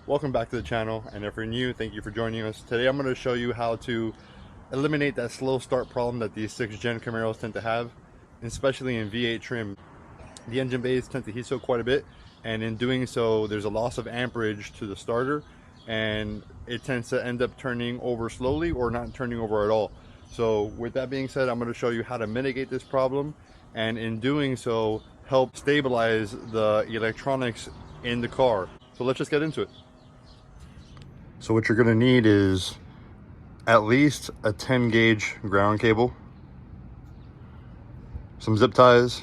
Welcome back to the channel, and if you're new, thank you for joining us. Today I'm going to show you how to eliminate that slow start problem that these 6th gen Camaros tend to have, especially in V8 trim. The engine bays tend to heat soak quite a bit, and in doing so there's a loss of amperage to the starter, and it tends to end up turning over slowly or not turning over at all. So with that being said, I'm going to show you how to mitigate this problem, and in doing so help stabilize the electronics in the car. So let's just get into it. So what you're going to need is at least a 10 gauge ground cable, some zip ties,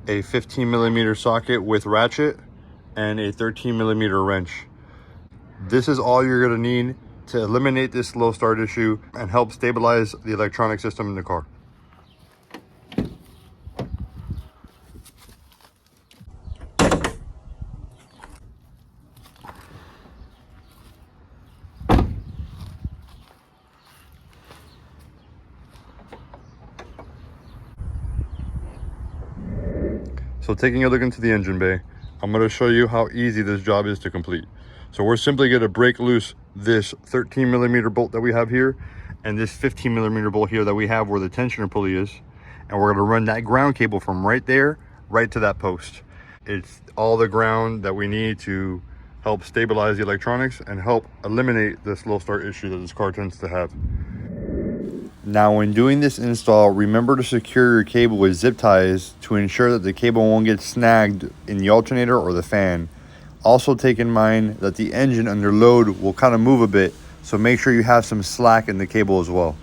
a 15mm socket with ratchet, and a 13mm wrench. This is all you're going to need to eliminate this slow start issue and help stabilize the electronic system in the car. So taking a look into the engine bay, I'm going to show you how easy this job is to complete. So we're simply going to break loose this 13mm bolt that we have here and this 15mm bolt here that we have where the tensioner pulley is, and we're going to run that ground cable from right there right to that post. It's all the ground that we need to help stabilize the electronics and help eliminate the slow start issue that this car tends to have. Now when doing this install, remember to secure your cable with zip ties to ensure that the cable won't get snagged in the alternator or the fan. Also take in mind that the engine under load will kind of move a bit, so make sure you have some slack in the cable as well.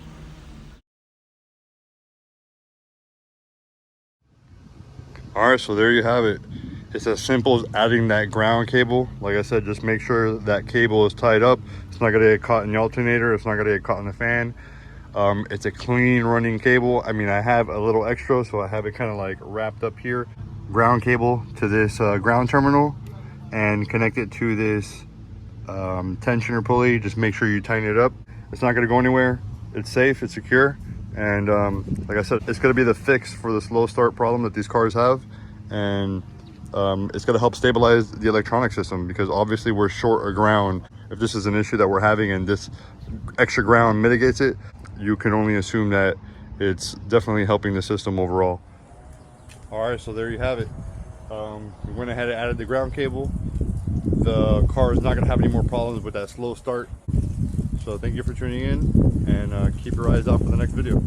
Alright, so there you have it. It's as simple as adding that ground cable. Like I said, just make sure that cable is tied up. It's not going to get caught in the alternator. It's not going to get caught in the fan. It's a clean running cable. I mean, I have a little extra, so I have it kind of like wrapped up here. Ground cable to this ground terminal, and connect it to this tensioner pulley. Just make sure you tighten it up. It's not going to go anywhere. It's safe, it's secure, and like I said, it's going to be the fix for the slow start problem that these cars have, and it's going to help stabilize the electronic system, because obviously we're short of ground. If this is an issue that we're having and this extra ground mitigates it, you can only assume that it's definitely helping the system overall. All right, so there you have it. We went ahead and added the ground cable. The car is not going to have any more problems with that slow start. So thank you for tuning in, and keep your eyes out for the next video.